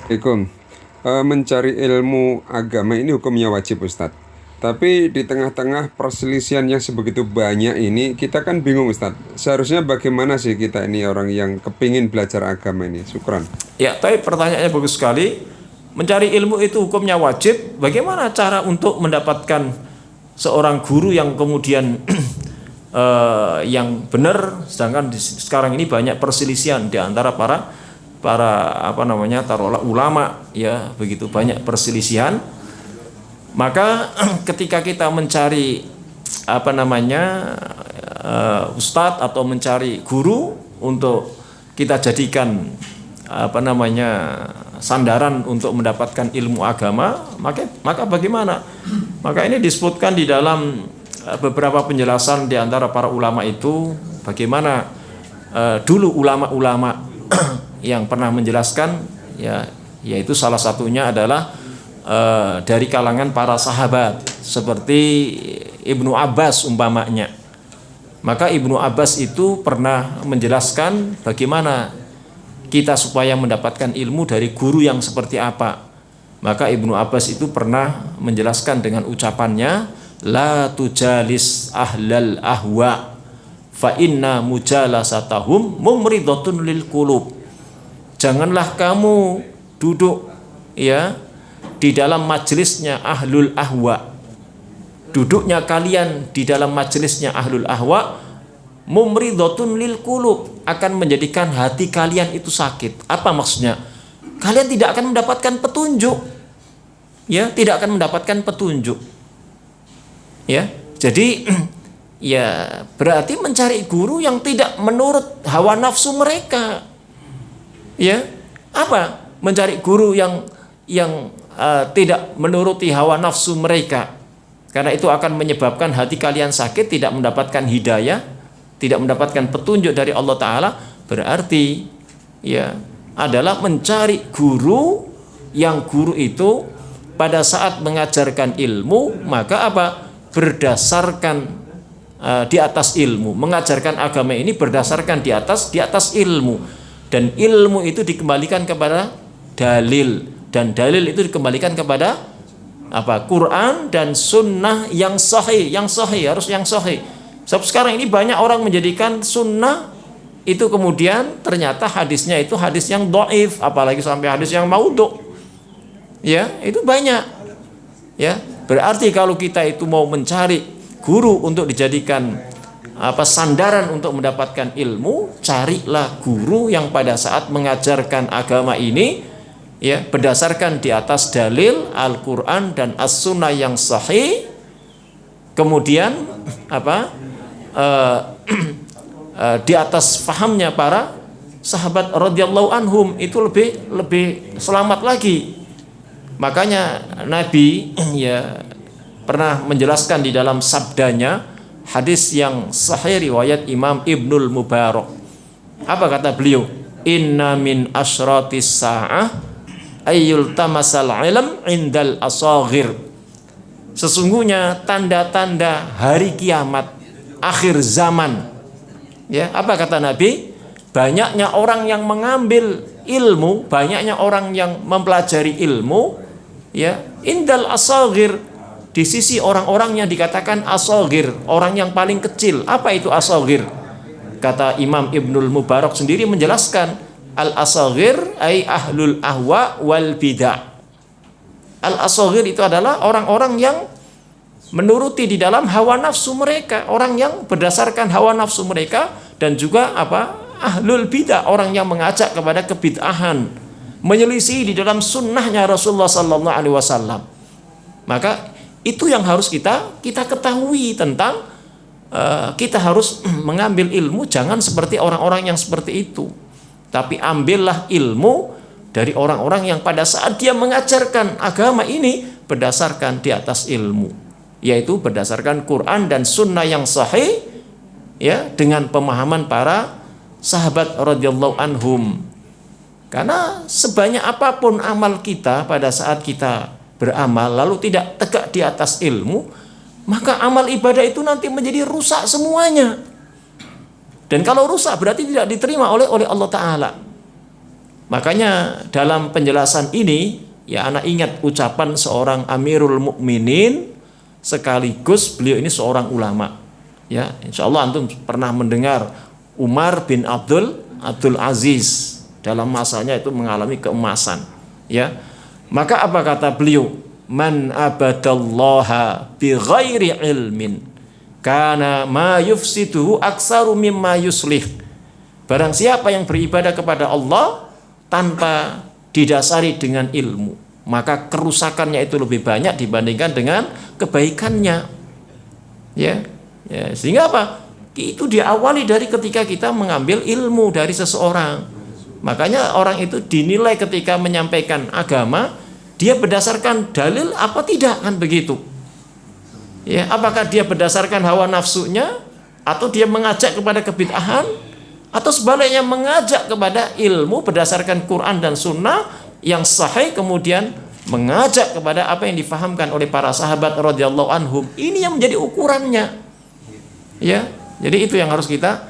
Assalamualaikum. Mencari ilmu agama ini hukumnya wajib, Ustadz. Tapi di tengah-tengah perselisihan yang sebegitu banyak ini, kita kan bingung, Ustadz. Seharusnya bagaimana sih kita ini orang yang kepingin belajar agama ini? Syukran. Ya, tapi pertanyaannya bagus sekali. Mencari ilmu itu hukumnya wajib. Bagaimana cara untuk mendapatkan seorang guru yang kemudian yang benar? Sedangkan sekarang ini banyak perselisihan di antara para taruhlah ulama, ya, begitu banyak perselisihan. Maka ketika kita mencari ustadz atau mencari guru untuk kita jadikan sandaran untuk mendapatkan ilmu agama, maka bagaimana? Maka ini disebutkan di dalam beberapa penjelasan di antara para ulama itu, bagaimana dulu ulama-ulama yang pernah menjelaskan, ya, yaitu salah satunya adalah dari kalangan para sahabat seperti Ibnu Abbas umpamanya. Maka Ibnu Abbas itu pernah menjelaskan bagaimana kita supaya mendapatkan ilmu dari guru yang seperti apa. Maka Ibnu Abbas itu pernah menjelaskan dengan ucapannya, la tujalis ahlal ahwa fa inna mujalasatahum mumridatun lil qulub. Janganlah kamu duduk, ya, di dalam majelisnya ahlul ahwa. Duduknya kalian di dalam majelisnya ahlul ahwa mumridatun lil qulub, akan menjadikan hati kalian itu sakit. Apa maksudnya? Kalian tidak akan mendapatkan petunjuk. Ya, tidak akan mendapatkan petunjuk. Ya. Jadi ya berarti mencari guru yang tidak menurut hawa nafsu mereka. Ya, apa? Mencari guru yang tidak menuruti hawa nafsu mereka. Karena itu akan menyebabkan hati kalian sakit, tidak mendapatkan hidayah, tidak mendapatkan petunjuk dari Allah Ta'ala. Berarti ya adalah mencari guru yang guru itu pada saat mengajarkan ilmu, maka apa? Berdasarkan di atas ilmu. Mengajarkan agama ini berdasarkan di atas ilmu. Dan ilmu itu dikembalikan kepada dalil, dan dalil itu dikembalikan kepada Quran dan sunnah yang sahih, harus yang sahih. Sebab sekarang ini banyak orang menjadikan sunnah itu kemudian ternyata hadisnya itu hadis yang dhaif, apalagi sampai hadis yang maudhu. Ya, itu banyak. Ya, berarti kalau kita itu mau mencari guru untuk dijadikan sandaran untuk mendapatkan ilmu, carilah guru yang pada saat mengajarkan agama ini, ya, berdasarkan di atas dalil Al-Quran dan As-Sunnah yang sahih. Kemudian di atas fahamnya para sahabat radhiyallahu anhum, itu lebih selamat lagi. Makanya Nabi ya pernah menjelaskan di dalam sabdanya, hadis yang sahih riwayat Imam Ibnul Mubarak. Apa kata beliau? Inna min asyratis sa'ah ayyul tamasal ilm indal asaghir. Sesungguhnya tanda-tanda hari kiamat, akhir zaman. Ya, apa kata Nabi? Banyaknya orang yang mengambil ilmu, banyaknya orang yang mempelajari ilmu, ya, indal asaghir, di sisi orang-orang yang dikatakan asaghir, orang yang paling kecil. Apa itu asaghir? Kata Imam Ibnul Mubarak sendiri menjelaskan, al-asaghir ay ahlul ahwa wal bidah. Al-asaghir itu adalah orang-orang yang menuruti di dalam hawa nafsu mereka, orang yang berdasarkan hawa nafsu mereka, dan juga ahlul bidah, orang yang mengajak kepada kebid'ahan, menyelisih di dalam sunnahnya Rasulullah sallallahu alaihi wasallam. Maka itu yang harus kita ketahui tentang kita harus mengambil ilmu jangan seperti orang-orang yang seperti itu. Tapi ambillah ilmu dari orang-orang yang pada saat dia mengajarkan agama ini berdasarkan di atas ilmu, yaitu berdasarkan Quran dan sunnah yang sahih, ya, dengan pemahaman para sahabat radhiyallahu anhum. Karena sebanyak apapun amal kita pada saat kita beramal lalu tidak tegak di atas ilmu, maka amal ibadah itu nanti menjadi rusak semuanya. Dan kalau rusak berarti tidak diterima oleh Allah Ta'ala. Makanya dalam penjelasan ini ya anak ingat ucapan seorang Amirul Mukminin sekaligus beliau ini seorang ulama. Ya, insya Allah antum pernah mendengar Umar bin Abdul Aziz dalam masanya itu mengalami keemasan. Ya, maka apa kata beliau? Man abadallaha bi ghairi ilmin kana ma yufsiduhu aksaru mimma yuslih. Barang siapa yang beribadah kepada Allah tanpa didasari dengan ilmu, maka kerusakannya itu lebih banyak dibandingkan dengan kebaikannya. Ya, sehingga apa? Itu diawali dari ketika kita mengambil ilmu dari seseorang. Makanya orang itu dinilai ketika menyampaikan agama, dia berdasarkan dalil apa tidak, kan begitu. Ya, apakah dia berdasarkan hawa nafsunya atau dia mengajak kepada kebid'ahan, atau sebaliknya mengajak kepada ilmu berdasarkan Quran dan Sunnah yang sahih, kemudian mengajak kepada apa yang difahamkan oleh para sahabat radhiyallahu anhum. Ini yang menjadi ukurannya. Ya, jadi itu yang harus kita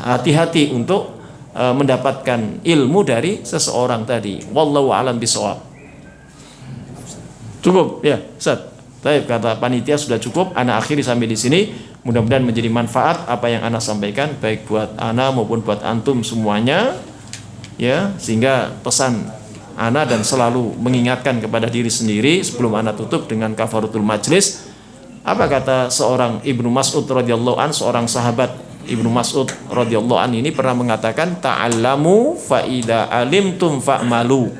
hati-hati untuk mendapatkan ilmu dari seseorang tadi. Wallahu a'lam bishawab. Cukup ya, Ustaz. Baik, kata panitia sudah cukup. Ana akhiri sampai di sini. Mudah-mudahan menjadi manfaat apa yang ana sampaikan baik buat ana maupun buat antum semuanya. Ya, sehingga pesan ana dan selalu mengingatkan kepada diri sendiri sebelum ana tutup dengan kafaratul majlis. Apa kata seorang Ibnu Mas'ud radhiyallahu an, seorang sahabat Ibnu Mas'ud radhiyallahu an ini pernah mengatakan, ta'allamu fa idza alimtum fa'malu.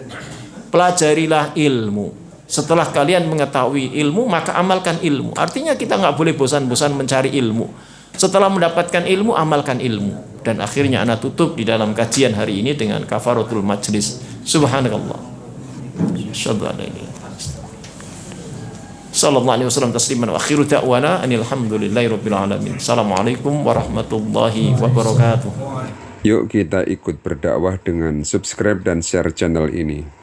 Pelajarilah ilmu. Setelah kalian mengetahui ilmu, maka amalkan ilmu. Artinya kita nggak boleh bosan-bosan mencari ilmu. Setelah mendapatkan ilmu, amalkan ilmu. Dan akhirnya ana tutup di dalam kajian hari ini dengan kafaratul majlis. Subhanallah. Asyhadu an la ilaha illallah. Sallallahu alaihi wasallam tasliman wa akhiru da'wana anil hamdulillahi rabbil alamin. Assalamualaikum warahmatullahi wabarakatuh. Yuk kita ikut berdakwah dengan subscribe dan share channel ini.